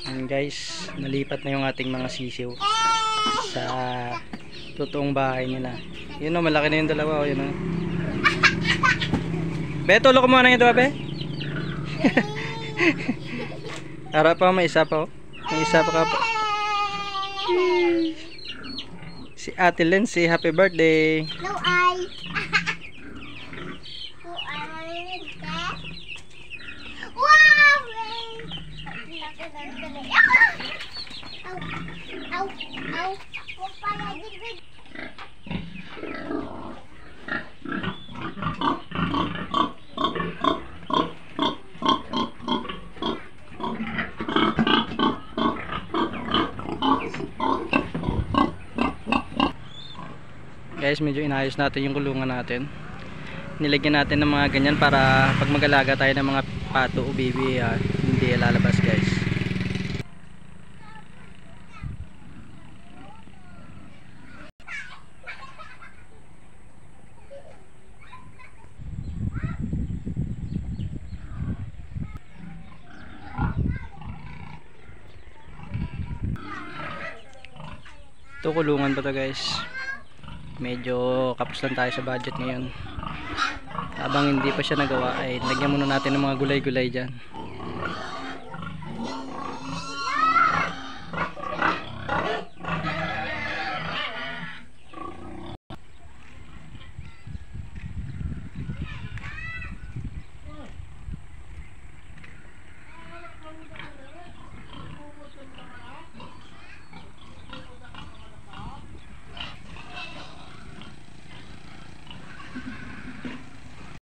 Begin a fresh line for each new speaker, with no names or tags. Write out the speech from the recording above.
And guys, nalipat na yung ating mga sisiw sa totoong bahay nila. Yun o, malaki na yung dalawa o, yun o. Be, tulog ko muna yung dalawa, be. Harap pa, may isa pa o. May isa pa ka pa. Si Ate Lindsay, happy birthday.
No, I.
Guys, medyo inayos natin yung kulungan natin. Nilagyan natin ng mga ganyan para pag mag-alaga tayo ng mga pato o baby, hindi lalabas guys. Ito kulungan pa to guys. Medyo kapos lang tayo sa budget ngayon. Habang hindi pa siya nagawa ay lagyan muna natin ng mga gulay-gulay dyan.